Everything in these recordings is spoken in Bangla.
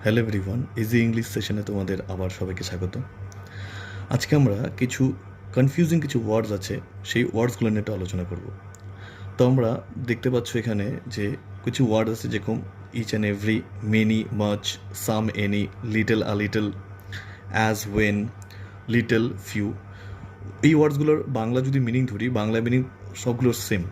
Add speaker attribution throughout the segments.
Speaker 1: হ্যালো এভরিওয়ান, ইজি ইংলিশ সেশনে তোমাদের আবার সবাইকে স্বাগত। আজকে আমরা কিছু কনফিউজিং কিছু ওয়ার্ডস আছে, সেই ওয়ার্ডসগুলো নিয়ে একটু আলোচনা করব। তো আমরা দেখতে পাচ্ছ এখানে যে কিছু ওয়ার্ড আছে যেরকম each and every, many, much, some, any, little, a little, as, when, little, few. এই ওয়ার্ডসগুলোর বাংলা যদি মিনিং ধরি, বাংলা মিনিং সবগুলোর সেম,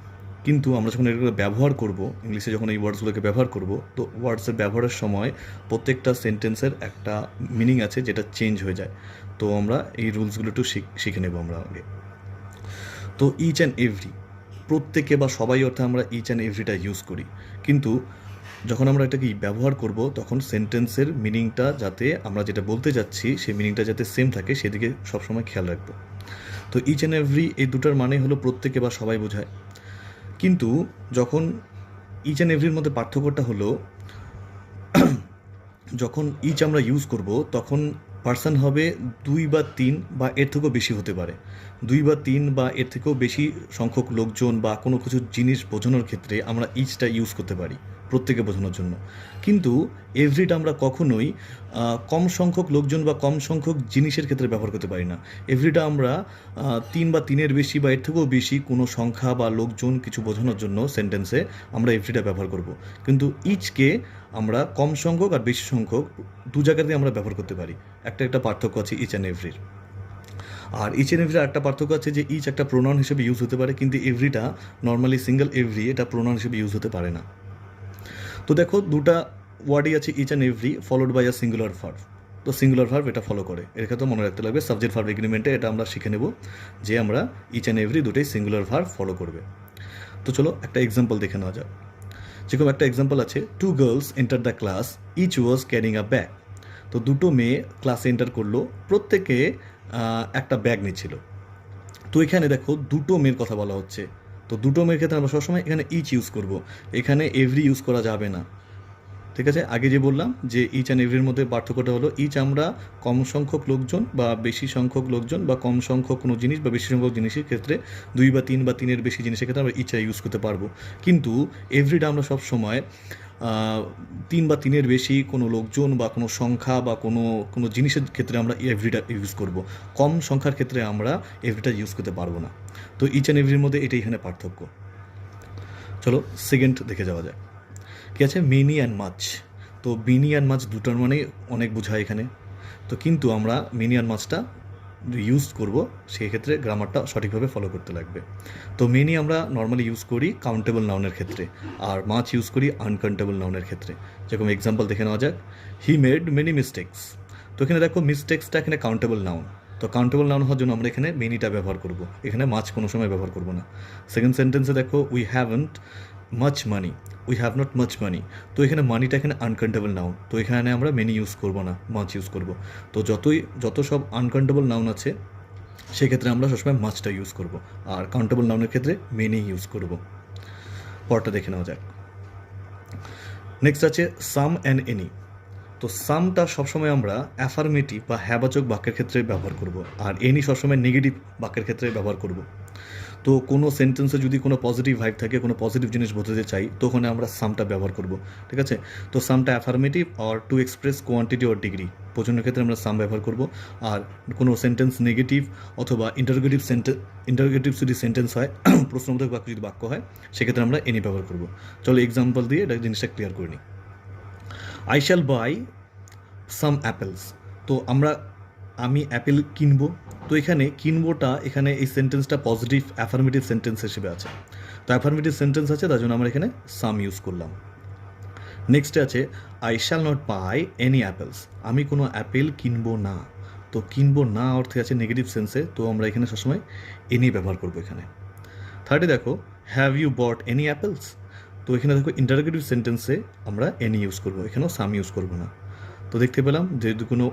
Speaker 1: কিন্তু আমরা যখন এগুলো ব্যবহার করব, ইংলিশে যখন এই ওয়ার্ডসগুলোকে ব্যবহার করব, তো ওয়ার্ডসের ব্যবহারের সময় প্রত্যেকটা সেন্টেন্সের একটা মিনিং আছে যেটা চেঞ্জ হয়ে যায়। তো আমরা এই রুলসগুলো একটু শিখে নেব আমরা আগে। তো ইচ অ্যান্ড এভরি, প্রত্যেকে বা সবাই অর্থে আমরা ইচ অ্যান্ড এভরিটা ইউজ করি, কিন্তু যখন আমরা এটাকে ব্যবহার করব তখন সেন্টেন্সের মিনিংটা যাতে আমরা যেটা বলতে যাচ্ছি সেই মিনিংটা যাতে সেম থাকে সেদিকে সবসময় খেয়াল রাখবো। তো ইচ অ্যান্ড এভরি এই দুটার মানে হলো প্রত্যেকে বা সবাই বোঝায়, কিন্তু যখন ইচ অ্যান্ড এভরির মধ্যে পার্থক্যটা হলো যখন ইচ আমরা ইউজ করব তখন পার্সন হবে 2 বা 3 বা এর থেকেও বেশি হতে পারে। 2 বা 3 বা এর থেকেও বেশি সংখ্যক লোকজন বা কোনো কিছু জিনিস বোঝানোর ক্ষেত্রে আমরা ইচটা ইউজ করতে পারি প্রত্যেকে বোঝানোর জন্য, কিন্তু এভরিটা আমরা কখনোই কম সংখ্যক লোকজন বা কম সংখ্যক জিনিসের ক্ষেত্রে ব্যবহার করতে পারি না। এভরিটা আমরা 3 বা 3-এর বেশি বা এর থেকেও বেশি কোনো সংখ্যা বা লোকজন কিছু বোঝানোর জন্য সেন্টেন্সে আমরা এভরিটা ব্যবহার করব, কিন্তু ইচকে আমরা কম সংখ্যক আর বেশি সংখ্যক দু জায়গাতেই আমরা ব্যবহার করতে পারি। একটা পার্থক্য আছে ইচ অ্যান্ড এভরির। আর ইচ অ্যান্ড এভরির একটা পার্থক্য আছে যে ইচ একটা প্রোনাউন হিসেবে ইউজ হতে পারে, কিন্তু এভরিটা নর্মালি সিঙ্গেল এভরি এটা প্রোনাউন হিসেবে ইউজ হতে পারে না। তো দেখো দুটা ওয়ার্ডই আছে each and every followed by a singular verb. তো সিঙ্গুলার ভার্ব এটা ফলো করে, এর ক্ষেত্রে মনে রাখতে লাগবে সাবজেক্ট ভার্ব এগ্রিমেন্টে এটা আমরা শিখে নেব যে আমরা ইচ অ্যান্ড এভরি দুটোই সিঙ্গুলার ভার্ব ফলো করবে। তো চলো একটা এক্সাম্পল দেখে নেওয়া যাক। যেরকম একটা এক্সাম্পল আছে, 2 girls enter the class, each was carrying a bag. তো দুটো মেয়ে ক্লাসে এন্টার করলো, প্রত্যেকে একটা ব্যাগ নিচ্ছিল। তো এখানে দেখো দুটো মেয়ের কথা বলা হচ্ছে, তো দুটো মেয়ের ক্ষেত্রে আমরা সবসময় এখানে ইচ ইউজ করব, এখানে এভরি ইউজ করা যাবে না। ঠিক আছে, আগে যে বললাম যে ইচ অ্যান্ড এভরির মধ্যে পার্থক্যটা হলো ইচ আমরা কম সংখ্যক লোকজন বা বেশি সংখ্যক লোকজন বা কম সংখ্যক কোনো জিনিস বা বেশি সংখ্যক জিনিসের ক্ষেত্রে 2 বা 3 বা 3-এর বেশি জিনিসের ক্ষেত্রে আমরা ইচটা ইউজ করতে পারবো, কিন্তু এভরিটা আমরা সব সময় 3 বা 3-এর বেশি কোনো লোকজন বা কোনো সংখ্যা বা কোনো কোনো জিনিসের ক্ষেত্রে আমরা এভরিটা ইউজ করব, কম সংখ্যার ক্ষেত্রে আমরা এভরিটা ইউজ করতে পারবো না। তো ইচ অ্যান্ড এভরির মধ্যে এটাই এখানে পার্থক্য। চলো সেকেন্ড দেখে যাওয়া যায়। কি আছে, মিনি অ্যান্ড মাছ। তো মিনি অ্যান্ড মাছ দুটার মানে অনেক বোঝায় এখানে, তো কিন্তু আমরা মিনি অ্যান্ড মাছটা ইউজ করব, সেই ক্ষেত্রে গ্রামারটা সঠিকভাবে ফলো করতে লাগবে। তো মিনি আমরা নর্মালি ইউজ করি কাউন্টেবল নাউনের ক্ষেত্রে, আর মাছ ইউজ করি আনকাউন্টেবল নাউনের ক্ষেত্রে। যেরকম এক্সাম্পল দেখে নেওয়া যাক, হি মেড মেনি মিস্টেক্স। তো এখানে দেখো মিস্টেক্সটা এখানে কাউন্টেবল নাউন, তো কাউন্টেবল নাউন হওয়ার জন্য আমরা এখানে মেনিটা ব্যবহার করব, এখানে মাছ কোনো সময় ব্যবহার করব না। সেকেন্ড সেন্টেন্সে দেখো, we haven't much money, we have not much money. তো এখানে মানিটা এখানে আনকাউন্টেবল নাউন, তো এখানে আমরা মেনি ইউজ করব না, মাছ ইউজ করব। তো যত সব আনকাউন্টেবল নাউন আছে সেক্ষেত্রে আমরা সবসময় মাছটা ইউজ করব, আর কাউন্টেবল নাউনের ক্ষেত্রে মেনি ইউজ করব। পরটা দেখে নেওয়া যাক। নেক্সট আছে সাম অ্যান্ড এনি। তো সামটা সবসময় আমরা অ্যাফার্মেটিভ বা হ্যাবাচক বাক্যের ক্ষেত্রে ব্যবহার করব, আর এনি সবসময় নেগেটিভ বাক্যের ক্ষেত্রে ব্যবহার করব। তো কোনো সেন্টেন্সে যদি কোনো পজিটিভ ভাইব থাকে, কোনো পজিটিভ জিনিস বোঝাতে চাই, তখন আমরা সামটা ব্যবহার করব। ঠিক আছে, তো সামটা affirmative or to express quantity or degree বোঝানোর ক্ষেত্রে আমরা সাম ব্যবহার করব। আর কোনো সেন্টেন্স নেগেটিভ অথবা ইন্টারোগেটিভ যদি সেন্টেন্স হয়, প্রশ্নবোধক বাক্য যদি বাক্য হয়, সেক্ষেত্রে আমরা এনি ব্যবহার করব। চলো এক্সাম্পল দিয়ে এটা জিনিসটা ক্লিয়ার করে নিই। I shall buy some apples. তো আমি অ্যাপেল কিনবো। তো এখানে কিনবোটা এখানে এই সেন্টেন্সটা পজিটিভ অ্যাফার্মেটিভ সেন্টেন্স হিসেবে আছে, তো অ্যাফার্মেটিভ সেন্টেন্স আছে, তার জন্য আমরা এখানে সাম ইউজ করলাম। নেক্সটে আছে I shall not buy any apples. আমি কোনো অ্যাপেল কিনবো না। তো কিনবো না অর্থে আছে নেগেটিভ সেন্সে, তো আমরা এখানে সবসময় এনি ব্যবহার করবো এখানে। থার্ডে দেখো, have you bought any apples. তো এখানে দেখো ইন্টারোগেটিভ সেন্টেন্সে আমরা এনি ইউজ করবো, এখানেও সাম ইউজ করবো না। তো দেখতে পেলাম যে যদি কোনো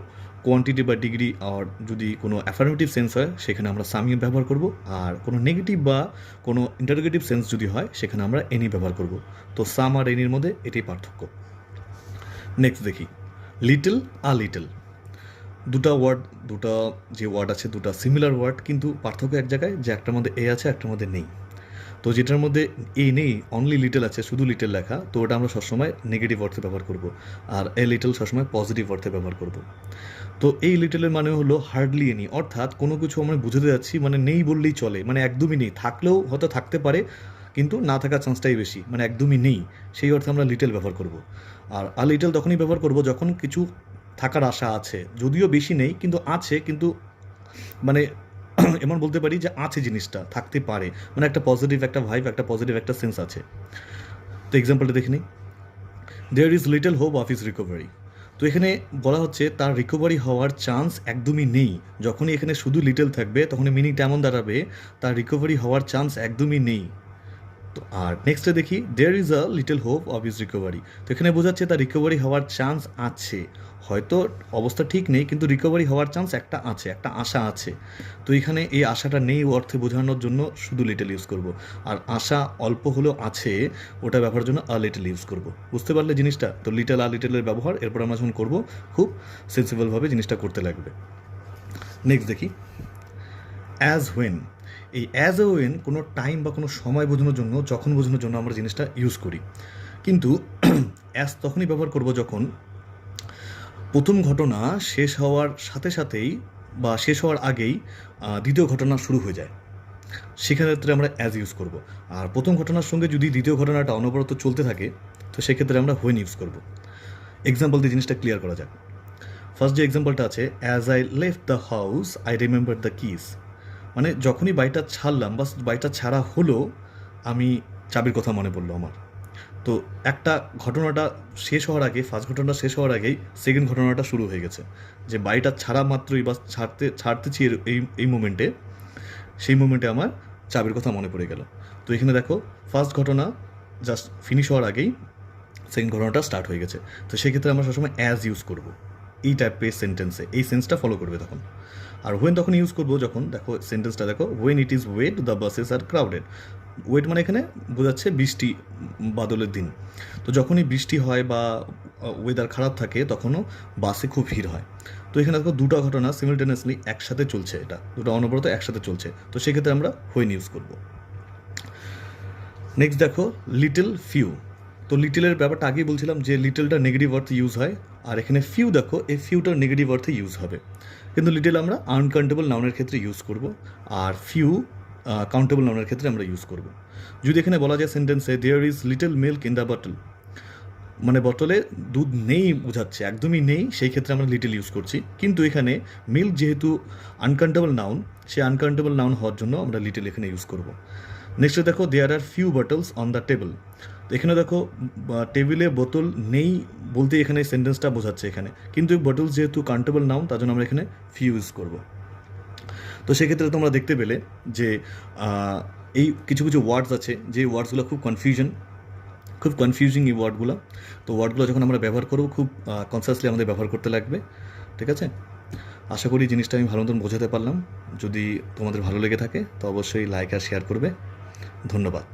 Speaker 1: কোয়ান্টিটি বা ডিগ্রি আর যদি কোনো অ্যাফার্মেটিভ সেন্স হয় সেখানে আমরা সাম ব্যবহার করব, আর কোনো নেগেটিভ বা কোনো ইন্টারোগেটিভ সেন্স যদি হয় সেখানে আমরা এনি ব্যবহার করব। তো সাম আর এনির মধ্যে এটাই পার্থক্য। নেক্সট দেখি, লিটল আ লিটল। দুটা যে ওয়ার্ড আছে দুটা সিমিলার ওয়ার্ড, কিন্তু পার্থক্য এক জায়গায় যে একটার মধ্যে এ আছে একটার মধ্যে নেই। তো যেটার মধ্যে এ নেই, অনলি লিটল আছে, শুধু লিটল লেখা, তো ওটা আমরা সবসময় নেগেটিভ অর্থে ব্যবহার করব। আর এ লিটল সবসময় পজিটিভ অর্থে ব্যবহার করব। তো এই লিটলের মানে হলো হার্ডলি এনি, অর্থাৎ কোনো কিছু আমরা বুঝতে যাচ্ছি মানে নেই বললেই চলে, মানে একদমই নেই, থাকলেও হয়তো থাকতে পারে কিন্তু না থাকার চান্সটাই বেশি, মানে একদমই নেই, সেই অর্থে আমরা লিটল ব্যবহার করব। আর আ লিটল তখনই ব্যবহার করব যখন কিছু থাকার আশা আছে, যদিও বেশি নেই কিন্তু আছে, কিন্তু মানে এমন বলতে পারি যে আছে, জিনিসটা থাকতে পারে, মানে একটা পজিটিভ একটা ভাইব, একটা পজিটিভ একটা সেন্স আছে। তো এক্সাম্পলটা দেখে নিই। There is little hope of is recovery. তো এখানে বলা হচ্ছে তার রিকভারি হওয়ার চান্স একদমই নেই। যখনই এখানে শুধু লিটল থাকবে তখনই মিনিংটা এমন দাঁড়াবে তার রিকভারি হওয়ার চান্স একদমই নেই। তো আর নেক্সটে দেখি, there is a little hope of is recovery. তো এখানে বোঝাচ্ছে তার রিকভারি হওয়ার চান্স আছে, হয়তো অবস্থা ঠিক নেই কিন্তু রিকভারি হওয়ার চান্স একটা আছে, একটা আশা আছে। তো এখানে এই আশাটা নেই অর্থে বোঝানোর জন্য শুধু লিটল ইউজ করব। আর আশা অল্প হলেও আছে, ওটা ব্যবহারের জন্য আ লিটল ইউজ করব। বুঝতে পারলে জিনিসটা? তো লিটল আ লিটলের ব্যবহার এরপর আমরা যখন করবো খুব সেন্সিবলভাবে জিনিসটা করতে লাগবে। নেক্সট দেখি, অ্যাজ হোয়েন। এই অ্যাজ এ ওয়েন কোনো টাইম বা কোনো সময় বোঝানোর জন্য, যখন বোঝানোর জন্য আমরা জিনিসটা ইউজ করি, কিন্তু অ্যাজ তখনই ব্যবহার করব যখন প্রথম ঘটনা শেষ হওয়ার সাথে সাথেই বা শেষ হওয়ার আগেই দ্বিতীয় ঘটনা শুরু হয়ে যায়, সেক্ষেত্রে আমরা অ্যাজ ইউজ করব। আর প্রথম ঘটনার সঙ্গে যদি দ্বিতীয় ঘটনাটা অনবরত চলতে থাকে তো সেক্ষেত্রে আমরা হোয়েন ইউজ করব। এক্সাম্পল দিয়ে জিনিসটা ক্লিয়ার করা যাক। ফার্স্ট যে এক্সাম্পলটা আছে, as I left the house I remember the kiss. মানে যখনই বাড়িটা ছাড়লাম বা বাড়িটা ছাড়া হলো, আমি চাবির কথা মনে পড়লো আমার। তো একটা ঘটনাটা শেষ হওয়ার আগে, ফার্স্ট ঘটনাটা শেষ হওয়ার আগেই সেকেন্ড ঘটনাটা শুরু হয়ে গেছে, যে বাড়িটা ছাড়া মাত্রই বা ছাড়তেছি এই মোমেন্টে, সেই মোমেন্টে আমার চাবির কথা মনে পড়ে গেল। তো এখানে দেখো, ফার্স্ট ঘটনা জাস্ট ফিনিশ হওয়ার আগেই সেকেন্ড ঘটনাটা স্টার্ট হয়ে গেছে। তো সেক্ষেত্রে আমরা সবসময় অ্যাজ ইউজ করব এই টাইপের সেন্টেন্সে, এই সেন্সটা ফলো করবে তখন। আর হোয়েন তখন ইউজ করবো যখন, দেখো সেন্টেন্সটা দেখো, when it is wet the buses are crowded. Wet মানে এখানে বোঝাচ্ছে বৃষ্টি, বাদলের দিন। তো যখনই বৃষ্টি হয় বা ওয়েদার খারাপ থাকে তখনও বাসে খুব ভিড় হয়। তো এখানে দেখো দুটো ঘটনা সিমিলটেনিয়াসলি একসাথে চলছে, এটা দুটো অনবরত একসাথে চলছে, তো সেক্ষেত্রে আমরা হোয়েন ইউজ করব। নেক্সট দেখো, লিটল ফিউ। তো লিটলের ব্যাপারটা আগেই বলছিলাম যে লিটলটা নেগেটিভ অর্থে ইউজ হয়, আর এখানে ফিউ দেখো, এই ফিউটা নেগেটিভ অর্থে ইউজ হবে, কিন্তু লিটল আমরা আনকাউন্টেবল নাউনের ক্ষেত্রে ইউজ করব, আর ফিউ কাউন্টেবল নাউনের ক্ষেত্রে আমরা ইউজ করব। যদি এখানে বলা যায় সেন্টেন্সে, there is little milk in the bottle, মানে বটলে দুধ নেই বোঝাচ্ছে, একদমই নেই, সেই ক্ষেত্রে আমরা লিটল ইউজ করছি। কিন্তু এখানে মিল্ক যেহেতু আনকাউন্টেবল নাউন, সেই আনকাউন্টেবল নাউন হওয়ার জন্য আমরা লিটল এখানে ইউজ করব। নেক্সটে দেখো, there are few bottles on the table. তো এখানে দেখো টেবিলে বোতল নেই বলতে এখানে সেন্টেন্সটা বোঝাচ্ছে এখানে, কিন্তু বটলস যেহেতু কাউন্টেবল নাউন তার জন্য আমরা এখানে ফিউ ইউজ করব। তো সেক্ষেত্রে তোমরা দেখতে পেলে যে এই কিছু কিছু ওয়ার্ডস আছে যে ওয়ার্ডসগুলো খুব কনফিউজিং এই ওয়ার্ডগুলো। তো ওয়ার্ডগুলো যখন আমরা ব্যবহার করবো খুব কনসিয়াসলি আমাদের ব্যবহার করতে লাগবে, ঠিক আছে? আশা করি জিনিসটা আমি ভালো মতন বোঝাতে পারলাম। যদি তোমাদের ভালো লেগে থাকে তো অবশ্যই লাইক আর শেয়ার করবে। ধন্যবাদ।